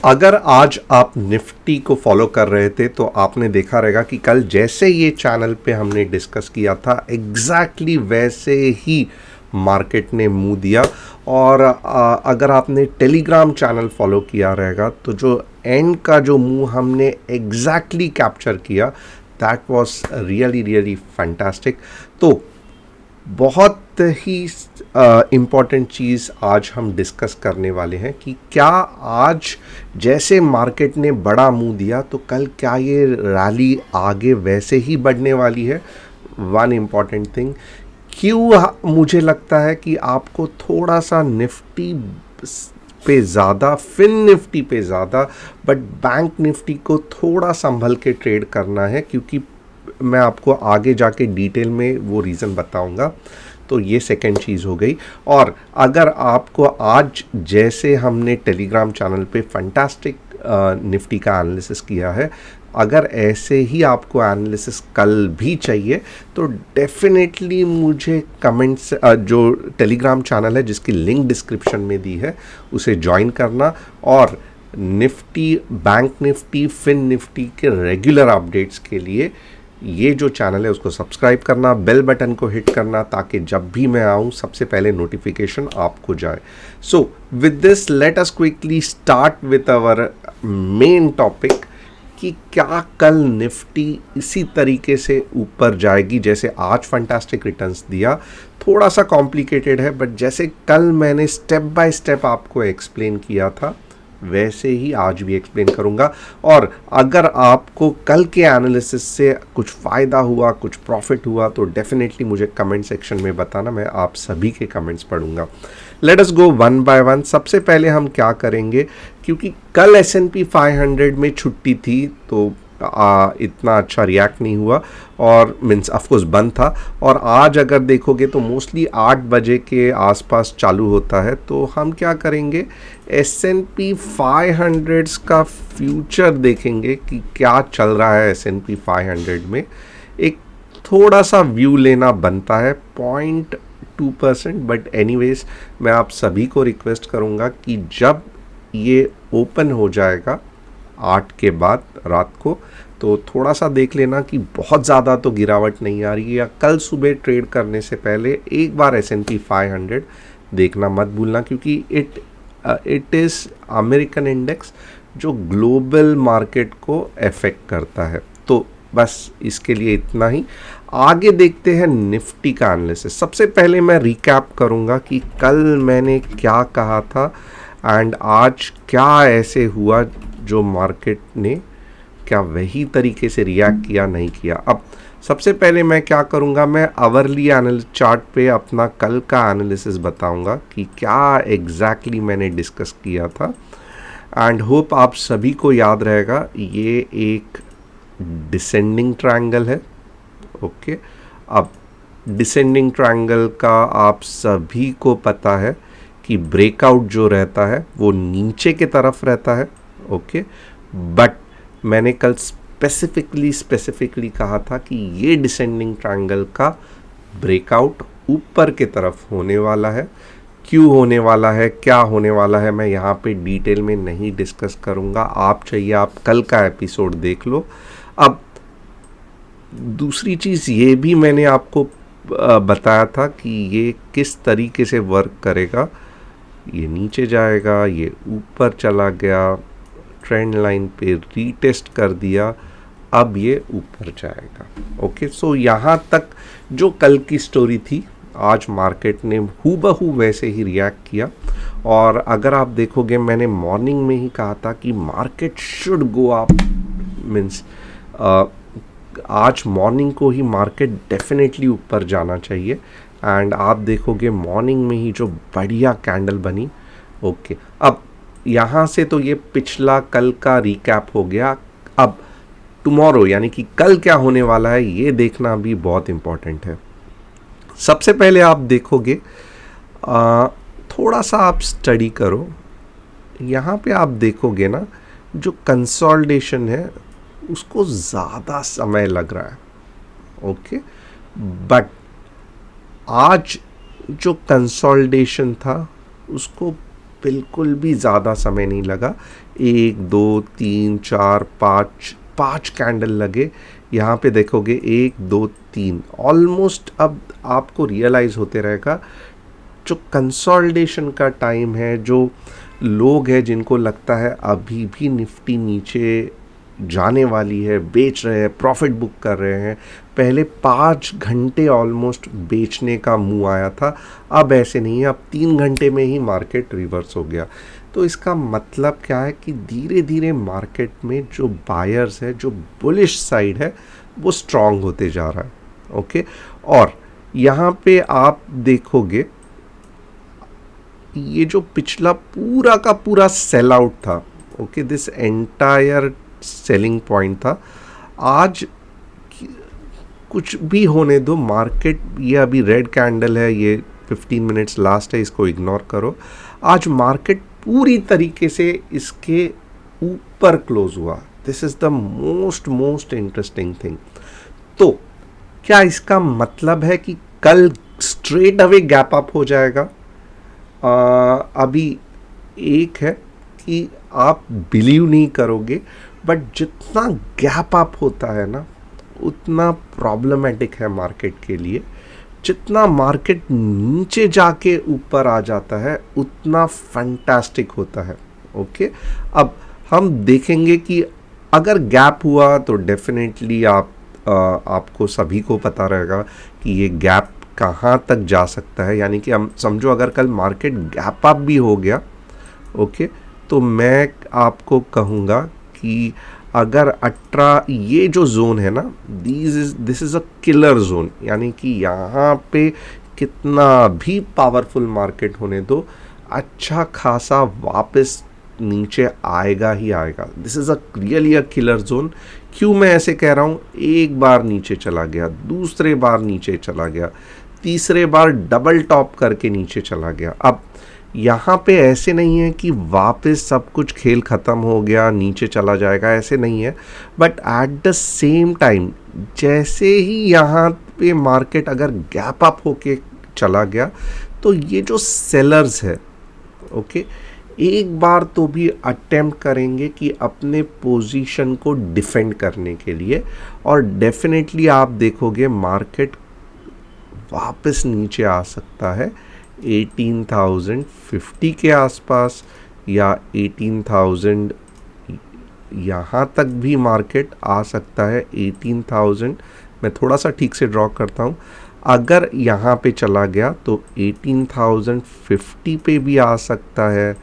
अगर आज आप निफ्टी को फॉलो कर रहे थे तो आपने देखा रहेगा कि कल जैसे ये चैनल पे हमने डिस्कस किया था एग्जैक्टली वैसे ही मार्केट ने मुंह दिया। और अगर आपने टेलीग्राम चैनल फॉलो किया रहेगा तो जो एंड का जो मुंह हमने एग्जैक्टली कैप्चर किया, that was really really fantastic. तो बहुत ही इम्पॉर्टेंट चीज़ आज हम डिस्कस करने वाले हैं कि क्या आज जैसे मार्केट ने बड़ा मुंह दिया तो कल क्या ये रैली आगे वैसे ही बढ़ने वाली है। वन इम्पॉर्टेंट थिंग, क्यों मुझे लगता है कि आपको थोड़ा सा निफ्टी पे ज़्यादा, फिन निफ्टी पे ज़्यादा, बट बैंक निफ्टी को थोड़ा संभल के ट्रेड करना है, क्योंकि मैं आपको आगे जाके डिटेल में वो रीज़न बताऊंगा। तो ये सेकंड चीज़ हो गई। और अगर आपको आज जैसे हमने टेलीग्राम चैनल पे फंटास्टिक निफ्टी का एनालिसिस किया है, अगर ऐसे ही आपको एनालिसिस कल भी चाहिए तो डेफिनेटली मुझे कमेंट्स, जो टेलीग्राम चैनल है जिसकी लिंक डिस्क्रिप्शन में दी है, उसे ज्वाइन करना और Nifty, bank Nifty, fin Nifty के रेगुलर अपडेट्स के लिए ये जो चैनल है उसको सब्सक्राइब करना, बेल बटन को हिट करना, ताकि जब भी मैं आऊँ सबसे पहले नोटिफिकेशन आपको जाए। So with this let us quickly start with our main topic कि क्या कल निफ्टी इसी तरीके से ऊपर जाएगी जैसे आज फंटास्टिक रिटर्न्स दिया। थोड़ा सा कॉम्प्लिकेटेड है, बट जैसे कल मैंने स्टेप बाय स्टेप आपको एक्सप्लेन किया था वैसे ही आज भी एक्सप्लेन करूंगा। और अगर आपको कल के एनालिसिस से कुछ फ़ायदा हुआ, कुछ प्रॉफिट हुआ, तो डेफिनेटली मुझे कमेंट सेक्शन में बताना, मैं आप सभी के कमेंट्स पढ़ूंगा। Let us go one by one. सबसे पहले हम क्या करेंगे, क्योंकि कल S&P 500 में छुट्टी थी तो इतना अच्छा रिएक्ट नहीं हुआ, और मीन्स ऑफकोर्स बंद था। और आज अगर देखोगे तो मोस्टली 8 बजे के आसपास चालू होता है। तो हम क्या करेंगे, S&P 500 का फ्यूचर देखेंगे कि क्या चल रहा है S&P 500 में। एक थोड़ा सा व्यू लेना बनता है, 0.2%, बट एनीवेज मैं आप सभी को रिक्वेस्ट करूँगा कि जब ये ओपन हो जाएगा 8 के बाद रात को, तो थोड़ा सा देख लेना कि बहुत ज़्यादा तो गिरावट नहीं आ रही है, या कल सुबह ट्रेड करने से पहले एक बार S&P 500 देखना मत भूलना, क्योंकि इट इज़ अमेरिकन इंडेक्स जो ग्लोबल मार्केट को अफेक्ट करता है। तो बस इसके लिए इतना ही। आगे देखते हैं निफ्टी का एनालिसिस। सबसे पहले मैं रिकैप करूंगा कि कल मैंने क्या कहा था एंड आज क्या ऐसे हुआ जो मार्केट ने क्या वही तरीके से रिएक्ट किया, नहीं किया। अब सबसे पहले मैं क्या करूंगा, मैं आवरली चार्ट पे अपना कल का एनालिसिस बताऊंगा कि क्या एग्जैक्टली मैंने डिस्कस किया था। एंड होप आप सभी को याद रहेगा, ये एक डिसेंडिंग ट्रायंगल है। ओके, अब डिसेंडिंग ट्रायंगल का आप सभी को पता है कि ब्रेकआउट जो रहता है वो नीचे की तरफ रहता है। ओके, बट मैंने कल स्पेसिफिकली कहा था कि ये डिसेंडिंग ट्रायंगल का ब्रेकआउट ऊपर की तरफ होने वाला है। क्यों होने वाला है, क्या होने वाला है, मैं यहाँ पे डिटेल में नहीं डिस्कस करूँगा। आप चाहिए आप कल का एपिसोड देख लो। अब दूसरी चीज़ ये भी मैंने आपको बताया था कि ये किस तरीके से वर्क करेगा। ये नीचे जाएगा, ये ऊपर चला गया, ट्रेंड लाइन पे रीटेस्ट कर दिया, अब ये ऊपर जाएगा। ओके, सो यहाँ तक जो कल की स्टोरी थी, आज मार्केट ने हूबहू वैसे ही रिएक्ट किया। और अगर आप देखोगे, मैंने मॉर्निंग में ही कहा था कि market should go up, means आज मॉर्निंग को ही मार्केट डेफिनेटली ऊपर जाना चाहिए। एंड आप देखोगे मॉर्निंग में ही जो बढ़िया कैंडल बनी। ओके, अब यहाँ से तो ये पिछला कल का रिकैप हो गया। अब टुमारो यानी कि कल क्या होने वाला है ये देखना भी बहुत इम्पॉर्टेंट है। सबसे पहले आप देखोगे, थोड़ा सा आप स्टडी करो, यहाँ पे आप देखोगे ना, जो कंसोलिडेशन है उसको ज़्यादा समय लग रहा है। ओके, बट आज जो कंसोलिडेशन था उसको बिल्कुल भी ज़्यादा समय नहीं लगा, 1 2 3 4 5 कैंडल लगे। यहाँ पे देखोगे 1 2 3 ऑलमोस्ट। अब आपको रियलाइज़ होते रहेगा जो कंसोलिडेशन का टाइम है, जो लोग हैं जिनको लगता है अभी भी निफ्टी नीचे जाने वाली है, बेच रहे हैं, प्रॉफिट बुक कर रहे हैं। पहले 5 घंटे ऑलमोस्ट बेचने का मुंह आया था, अब ऐसे नहीं है, अब 3 घंटे में ही मार्केट रिवर्स हो गया। तो इसका मतलब क्या है कि धीरे धीरे मार्केट में जो बायर्स है, जो बुलिश साइड है, वो स्ट्रांग होते जा रहा है। ओके, और यहाँ पे आप देखोगे ये जो पिछला पूरा का पूरा सेल आउट था, okay, this entire selling point था। आज कुछ भी होने दो, मार्केट, ये अभी रेड कैंडल है, ये 15 मिनट्स लास्ट है, इसको इग्नोर करो। आज मार्केट पूरी तरीके से इसके ऊपर क्लोज हुआ। This is the most interesting thing. तो क्या इसका मतलब है कि कल स्ट्रेट अवे गैप अप हो जाएगा? अभी एक है कि आप बिलीव नहीं करोगे, बट जितना गैप अप होता है ना, उतना प्रॉब्लमेटिक है मार्केट के लिए। जितना मार्केट नीचे जाके ऊपर आ जाता है, उतना फैंटास्टिक होता है। ओके, अब हम देखेंगे कि अगर गैप हुआ तो डेफिनेटली आपको सभी को पता रहेगा कि ये गैप कहाँ तक जा सकता है। यानी कि हम समझो अगर कल मार्केट गैप अप भी हो गया, ओके, तो मैं आपको कहूँगा कि अगर 18 ये जो जोन है ना, this is a killer zone. यानी कि यहाँ पे कितना भी पावरफुल मार्केट होने दो, अच्छा खासा वापस नीचे आएगा ही आएगा। This is a really a killer zone. क्यों मैं ऐसे कह रहा हूँ? एक बार नीचे चला गया, दूसरे बार नीचे चला गया, तीसरे बार डबल टॉप करके नीचे चला गया। अब यहाँ पे ऐसे नहीं है कि वापस सब कुछ खेल ख़त्म हो गया, नीचे चला जाएगा, ऐसे नहीं है। But at the same time जैसे ही यहाँ पे मार्केट अगर गैप अप होके चला गया, तो ये जो सेलर्स है, ओके, एक बार तो भी अटेम्प्ट करेंगे कि अपने पोजीशन को डिफेंड करने के लिए। और डेफिनेटली आप देखोगे मार्केट वापस नीचे आ सकता है 18,050 के आसपास, या 18,000 यहाँ तक भी मार्केट आ सकता है। 18,000 मैं थोड़ा सा ठीक से ड्रॉ करता हूँ। अगर यहाँ पे चला गया तो 18,050 पे भी आ सकता है,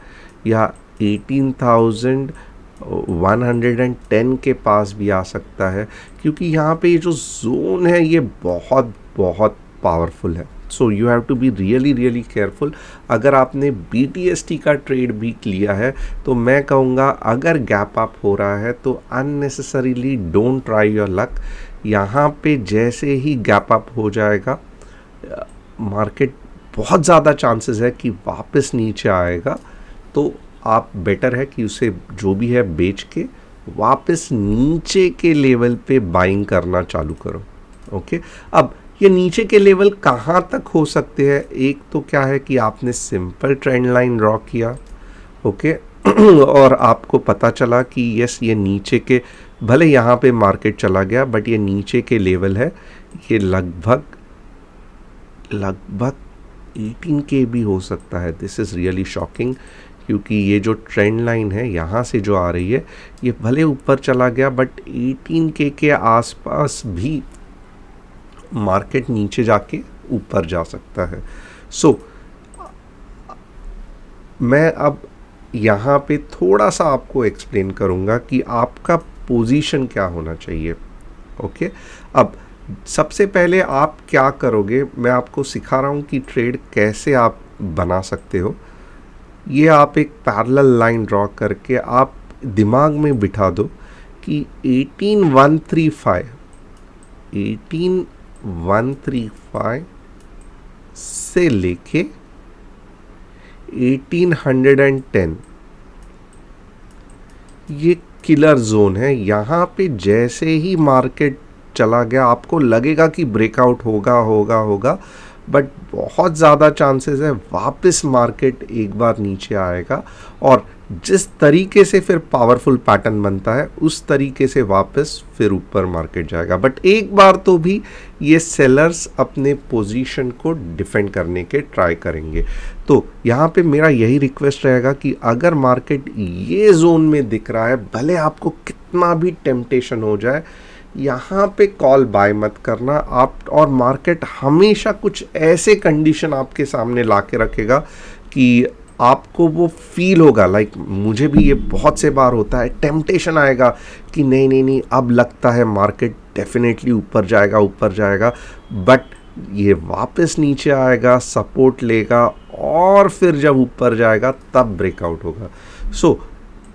या 18,110 के पास भी आ सकता है, क्योंकि यहाँ पे ये जो जोन है ये बहुत बहुत पावरफुल है। So you have to be really careful. अगर आपने BTST का ट्रेड भी लिया है, तो मैं कहूँगा अगर गैप अप हो रहा है तो unnecessarily don't try your luck. यहाँ पे जैसे ही गैप अप हो जाएगा, मार्केट बहुत ज़्यादा चांसेस है कि वापस नीचे आएगा। तो आप बेटर है कि उसे जो भी है बेच के वापस नीचे के लेवल पे बाइंग करना चालू करो। ओके, अब ये नीचे के लेवल कहाँ तक हो सकते हैं? एक तो क्या है कि आपने सिंपल ट्रेंड लाइन ड्रॉ किया, ओके, और आपको पता चला कि यस, ये नीचे के, भले यहाँ पे मार्केट चला गया, बट ये नीचे के लेवल है, ये लगभग 18 के भी हो सकता है। दिस इज़ रियली शॉकिंग, क्योंकि ये जो ट्रेंड लाइन है यहाँ से जो आ रही है, ये भले ऊपर चला गया, बट 18 के आसपास भी मार्केट नीचे जाके ऊपर जा सकता है। सो मैं अब यहाँ पे थोड़ा सा आपको एक्सप्लेन करूँगा कि आपका पोजीशन क्या होना चाहिए। ओके, अब सबसे पहले आप क्या करोगे, मैं आपको सिखा रहा हूँ कि ट्रेड कैसे आप बना सकते हो। ये आप एक पैरेलल लाइन ड्रॉ करके आप दिमाग में बिठा दो कि 18,135 से लेके 1810 ये किलर जोन है। यहाँ पे जैसे ही मार्केट चला गया, आपको लगेगा कि ब्रेकआउट होगा, बट बहुत ज़्यादा चांसेस है वापस मार्केट एक बार नीचे आएगा और जिस तरीके से फिर पावरफुल पैटर्न बनता है उस तरीके से वापस फिर ऊपर मार्केट जाएगा। बट एक बार तो भी ये सेलर्स अपने पोजीशन को डिफेंड करने के ट्राई करेंगे। तो यहाँ पे मेरा यही रिक्वेस्ट रहेगा कि अगर मार्केट ये जोन में दिख रहा है, भले आपको कितना भी टेम्पटेशन हो जाए, यहाँ पे कॉल बाय मत करना आप। और मार्केट हमेशा कुछ ऐसे कंडीशन आपके सामने ला के रखेगा कि आपको वो फील होगा, लाइक मुझे भी ये बहुत से बार होता है, टेम्पटेशन आएगा कि नहीं नहीं नहीं अब लगता है मार्केट डेफिनेटली ऊपर जाएगा, बट ये वापस नीचे आएगा, सपोर्ट लेगा और फिर जब ऊपर जाएगा तब ब्रेकआउट होगा। सो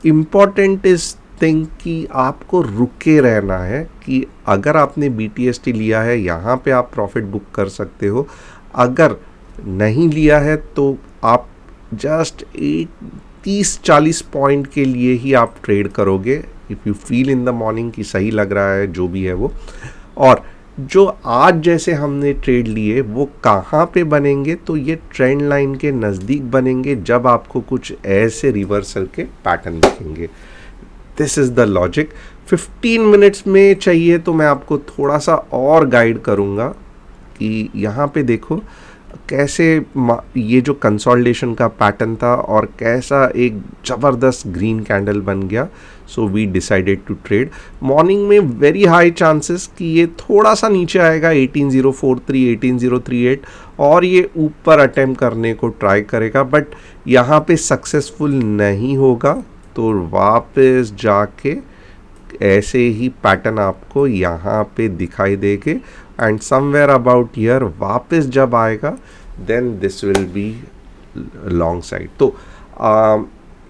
इम्पॉर्टेंट इज थिंक कि आपको रुके रहना है कि अगर आपने BTST लिया है यहाँ पे आप प्रॉफिट बुक कर सकते हो, अगर नहीं लिया है तो आप जस्ट 30-40 पॉइंट के लिए ही आप ट्रेड करोगे if you feel in the morning कि सही लग रहा है जो भी है वो। और जो आज जैसे हमने ट्रेड लिए वो कहाँ पे बनेंगे, तो ये ट्रेंड लाइन के नज़दीक बनेंगे जब आपको कुछ ऐसे रिवर्सल के पैटर्न दिखेंगे। This is the logic. 15 minutes में चाहिए तो मैं आपको थोड़ा सा और गाइड करूँगा कि यहाँ पे देखो कैसे ये जो कंसोलिडेशन का पैटर्न था और कैसा एक ज़बरदस्त ग्रीन कैंडल बन गया। So we decided to trade. Morning में वेरी हाई चांसेस कि ये थोड़ा सा नीचे आएगा 18043 18038 और ये ऊपर अटेम्प्ट करने को ट्राई करेगा, बट यहाँ पे सक्सेसफुल नहीं होगा तो वापस जाके ऐसे ही पैटर्न आपको यहाँ पे दिखाई देंगे एंड समवेयर अबाउट ईयर वापस जब आएगा then this will be long side. तो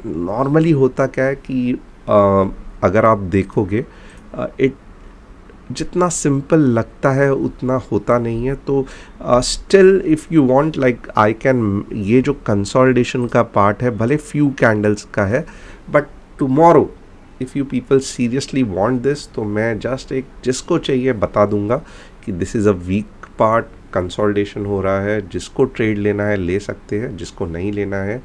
नॉर्मली होता क्या है कि अगर आप देखोगे इट जितना सिंपल लगता है उतना होता नहीं है। तो still if you want like I can, ये जो कंसोलिडेशन का पार्ट है भले फ्यू कैंडल्स का है, but tomorrow if you people seriously want this तो मैं जस्ट एक जिसको चाहिए बता दूंगा कि this is a weak part, consolidation हो रहा है, जिसको ट्रेड लेना है ले सकते हैं, जिसको नहीं लेना है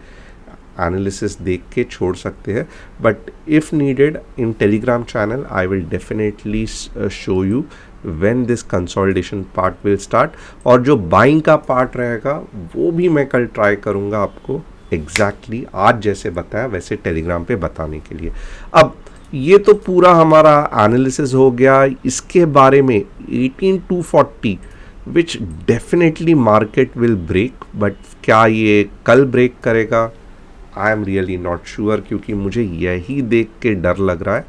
एनालिसिस देख के छोड़ सकते हैं। But if needed in Telegram channel I will definitely show you when this consolidation part will start, और जो बाइंग का पार्ट रहेगा वो भी मैं कल ट्राई करूँगा आपको एग्जैक्टली आज जैसे बताया वैसे टेलीग्राम पे बताने के लिए। अब ये तो पूरा हमारा एनालिसिस हो गया। इसके बारे में 18240 which definitely market will break, but क्या ये कल ब्रेक करेगा I am really not sure, क्योंकि मुझे यही देख के डर लग रहा है।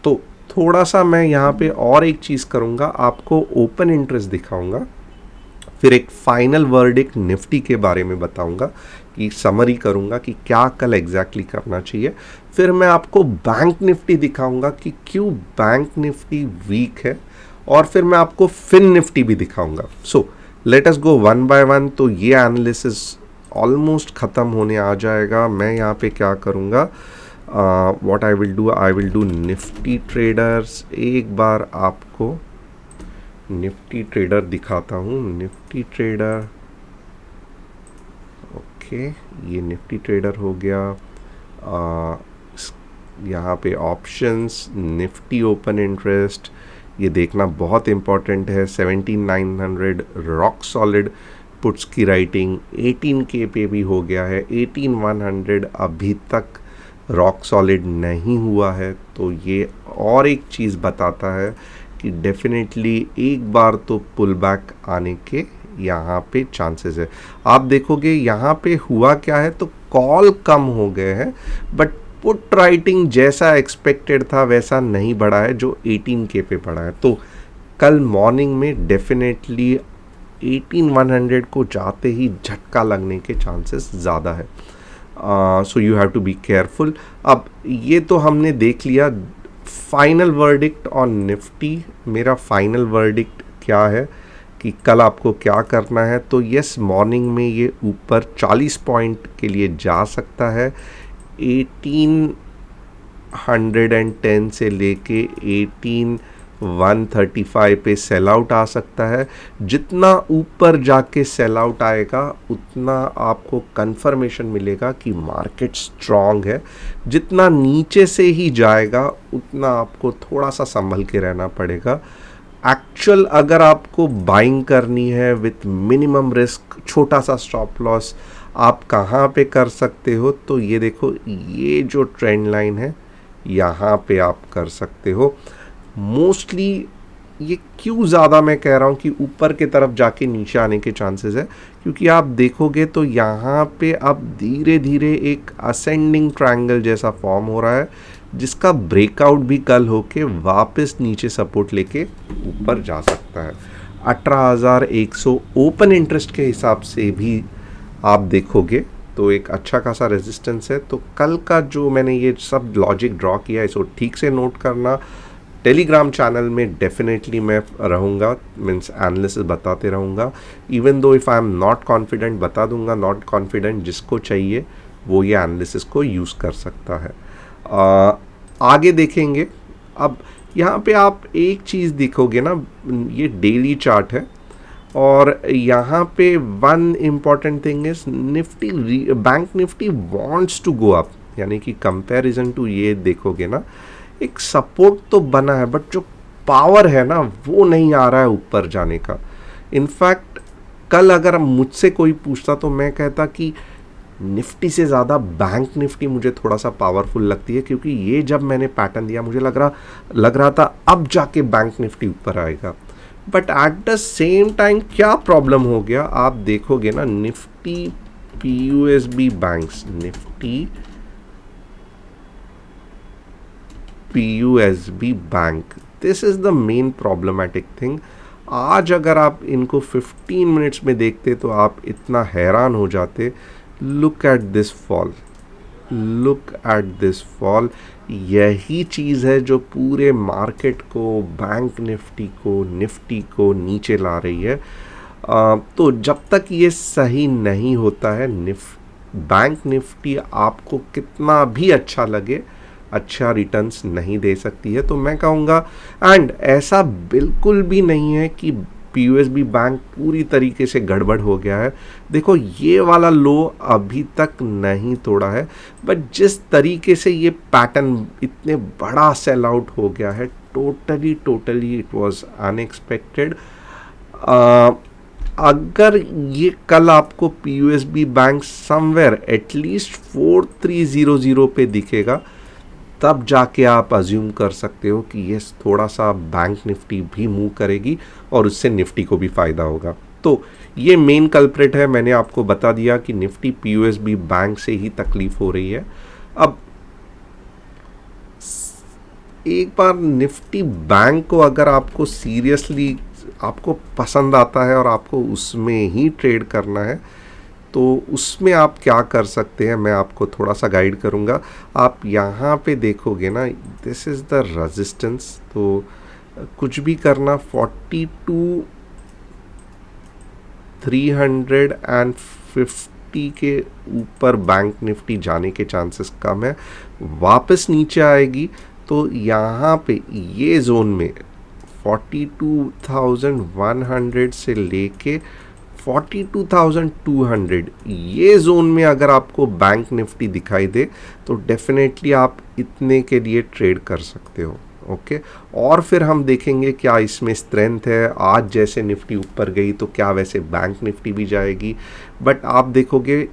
तो थोड़ा सा मैं यहाँ पे और एक चीज़ करूँगा, आपको ओपन इंटरेस्ट दिखाऊंगा, फिर एक फाइनल वर्डिक्ट निफ्टी के बारे में बताऊंगा कि समरी करूंगा कि क्या कल एग्जैक्टली करना चाहिए, फिर मैं आपको बैंक निफ्टी दिखाऊंगा कि क्यों बैंक निफ्टी वीक है, और फिर मैं आपको फिन निफ्टी भी दिखाऊंगा। So let us go one by one. तो ये एनालिसिस ऑलमोस्ट ख़त्म होने आ जाएगा। मैं यहाँ पे क्या करूँगा, what I will do Nifty traders. एक बार आपको निफ्टी ट्रेडर दिखाता हूँ। निफ्टी ट्रेडर, ओके ये निफ्टी ट्रेडर हो गया। यहाँ पे ऑप्शंस, निफ्टी ओपन इंटरेस्ट, ये देखना बहुत इम्पॉर्टेंट है। 17900 रॉक सॉलिड पुट्स की राइटिंग 18K पे भी हो गया है। 18100 अभी तक रॉक सॉलिड नहीं हुआ है, तो ये और एक चीज़ बताता है कि डेफिनेटली एक बार तो पुल बैक आने के यहाँ पे चांसेस है। आप देखोगे यहाँ पे हुआ क्या है, तो कॉल कम हो गए हैं बट पुट राइटिंग जैसा एक्सपेक्टेड था वैसा नहीं बढ़ा है, जो 18K पे बढ़ा है। तो कल मॉर्निंग में डेफिनेटली 18100 को जाते ही झटका लगने के चांसेस ज़्यादा है। So you have to be careful. अब ये तो हमने देख लिया। फाइनल वर्डिक्ट ऑन निफ्टी, मेरा फाइनल वर्डिक्ट क्या है कि कल आपको क्या करना है। तो यस, मॉर्निंग में ये ऊपर 40 पॉइंट के लिए जा सकता है। 1810 से लेके 18 135 पे सेल आउट आ सकता है। जितना ऊपर जाके सेल आउट आएगा उतना आपको कंफर्मेशन मिलेगा कि मार्केट स्ट्रांग है। जितना नीचे से ही जाएगा उतना आपको थोड़ा सा संभल के रहना पड़ेगा। एक्चुअल अगर आपको बाइंग करनी है विथ मिनिमम रिस्क, छोटा सा स्टॉप लॉस, आप कहाँ पे कर सकते हो? तो ये देखो, ये जो ट्रेंड लाइन है यहाँ पे आप कर सकते हो। मोस्टली ये क्यों ज़्यादा मैं कह रहा हूँ कि ऊपर के तरफ जाके नीचे आने के चांसेस है, क्योंकि आप देखोगे तो यहाँ पे अब धीरे धीरे एक असेंडिंग ट्रायंगल जैसा फॉर्म हो रहा है, जिसका ब्रेकआउट भी कल होके वापस नीचे सपोर्ट लेके ऊपर जा सकता है। 18,100 ओपन इंटरेस्ट के हिसाब से भी आप देखोगे तो एक अच्छा खासा रेजिस्टेंस है। तो कल का जो मैंने ये सब लॉजिक ड्रॉ किया है, इसको ठीक से नोट करना। टेलीग्राम चैनल में डेफिनेटली मैं रहूँगा, मीन्स एनालिसिस बताते रहूँगा। Even though if I am not confident बता दूँगा, नॉट कॉन्फिडेंट जिसको चाहिए वो ये एनालिसिस को यूज़ कर सकता है। आगे देखेंगे। अब यहाँ पे आप एक चीज़ देखोगे ना, ये डेली चार्ट है और यहाँ पे one important thing is Nifty, bank Nifty wants to go up, यानी कि कंपैरिजन टू ये देखोगे ना, एक सपोर्ट तो बना है बट जो पावर है ना वो नहीं आ रहा है ऊपर जाने का। इनफैक्ट कल अगर मुझसे कोई पूछता तो मैं कहता कि निफ्टी से ज़्यादा बैंक निफ्टी मुझे थोड़ा सा पावरफुल लगती है, क्योंकि ये जब मैंने पैटर्न दिया मुझे लग रहा था अब जाके बैंक निफ्टी ऊपर आएगा। But at the same time क्या प्रॉब्लम हो गया, आप देखोगे ना, nifty PSU banks, nifty PSU bank, this is the main problematic thing. आज अगर आप इनको 15 मिनट्स में देखते तो आप इतना हैरान हो जाते। Look at this fall, look at this fall. यही चीज़ है जो पूरे मार्केट को, बैंक निफ्टी को नीचे ला रही है। तो जब तक ये सही नहीं होता है, बैंक निफ्टी आपको कितना भी अच्छा लगे, अच्छा रिटर्न्स नहीं दे सकती है। तो मैं कहूँगा, एंड ऐसा बिल्कुल भी नहीं है कि पीयूएसबी बैंक पूरी तरीके से गड़बड़ हो गया है। देखो, ये वाला लो अभी तक नहीं तोड़ा है, बट जिस तरीके से ये पैटर्न इतने बड़ा सेल आउट हो गया है, टोटली इट वाज अनएक्सपेक्टेड। अगर ये कल आपको पीयूएसबी बैंक समवेयर एटलीस्ट 4300 पे दिखेगा, तब जाके आप अज्यूम कर सकते हो कि ये थोड़ा सा बैंक निफ्टी भी मूव करेगी और उससे निफ्टी को भी फ़ायदा होगा। तो ये मेन कल्प्रिट है। मैंने आपको बता दिया कि निफ्टी पीयूएसबी बैंक से ही तकलीफ हो रही है। अब एक बार निफ्टी बैंक को अगर आपको सीरियसली आपको पसंद आता है और आपको उसमें ही ट्रेड करना है, तो उसमें आप क्या कर सकते हैं, मैं आपको थोड़ा सा गाइड करूंगा। आप यहाँ पे देखोगे ना, दिस इज़ द रेजिस्टेंस। तो कुछ भी करना, 42,350 के ऊपर बैंक निफ्टी जाने के चांसेस कम है। वापस नीचे आएगी तो यहाँ पे ये जोन में 42,100 से लेके 42,200, ये जोन में अगर आपको बैंक निफ्टी दिखाई दे तो डेफिनेटली आप इतने के लिए ट्रेड कर सकते हो। ओके, और फिर हम देखेंगे क्या इसमें स्ट्रेंथ है। आज जैसे निफ्टी ऊपर गई तो क्या वैसे बैंक निफ्टी भी जाएगी, बट आप देखोगे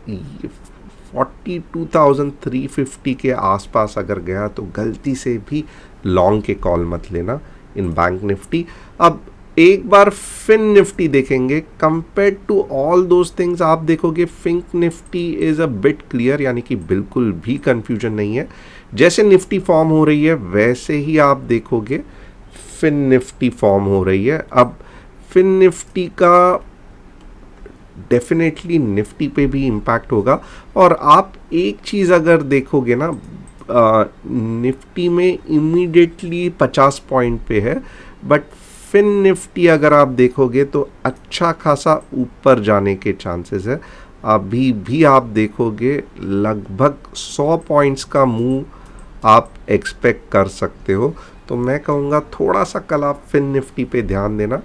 42,350 के आसपास अगर गया तो गलती से भी लॉन्ग के कॉल मत लेना इन बैंक निफ्टी। अब एक बार फिन निफ्टी देखेंगे, compare to all those things आप देखोगे Fin Nifty is a bit clear, यानी कि बिल्कुल भी कंफ्यूजन नहीं है। जैसे निफ्टी फॉर्म हो रही है वैसे ही आप देखोगे फिन निफ्टी फॉर्म हो रही है। अब फिन निफ्टी का डेफिनेटली निफ्टी पे भी इम्पैक्ट होगा। और आप एक चीज़ अगर देखोगे ना, निफ्टी में इमीडिएटली 50 पॉइंट पे है, बट फिन निफ्टी अगर आप देखोगे तो अच्छा खासा ऊपर जाने के चांसेस है। अभी भी आप देखोगे लगभग 100 पॉइंट्स का मूव आप एक्सपेक्ट कर सकते हो। तो तो मैं कहूँगा थोड़ा सा कल आप फिन निफ्टी पे ध्यान देना।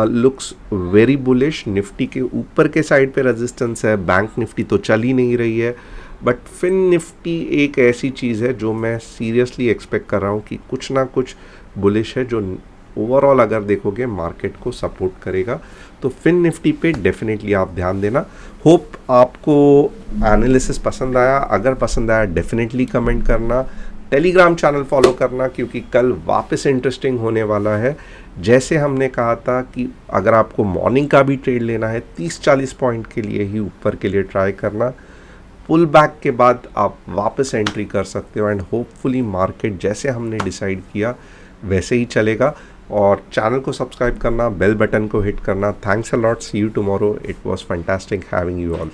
Looks very bullish. निफ्टी के ऊपर के साइड पे रेजिस्टेंस है, बैंक निफ्टी तो चल ही नहीं रही है, बट फिन निफ्टी एक ऐसी चीज़ है जो मैं सीरियसली एक्सपेक्ट कर रहा हूँ कि कुछ ना कुछ बुलिश है, जो ओवरऑल अगर देखोगे मार्केट को सपोर्ट करेगा। तो फिन निफ्टी पे डेफिनेटली आप ध्यान देना। होप आपको एनालिसिस पसंद आया। अगर पसंद आया डेफिनेटली कमेंट करना, टेलीग्राम चैनल फॉलो करना, क्योंकि कल वापस इंटरेस्टिंग होने वाला है। जैसे हमने कहा था कि अगर आपको मॉर्निंग का भी ट्रेड लेना है 30-40 पॉइंट के लिए ही ऊपर के लिए ट्राई करना। पुल बैक के बाद आप वापस एंट्री कर सकते हो एंड होपफुली मार्केट जैसे हमने डिसाइड किया वैसे ही चलेगा। और चैनल को सब्सक्राइब करना, बेल बटन को हिट करना। Thanks a lot, see you tomorrow. It was fantastic having you all.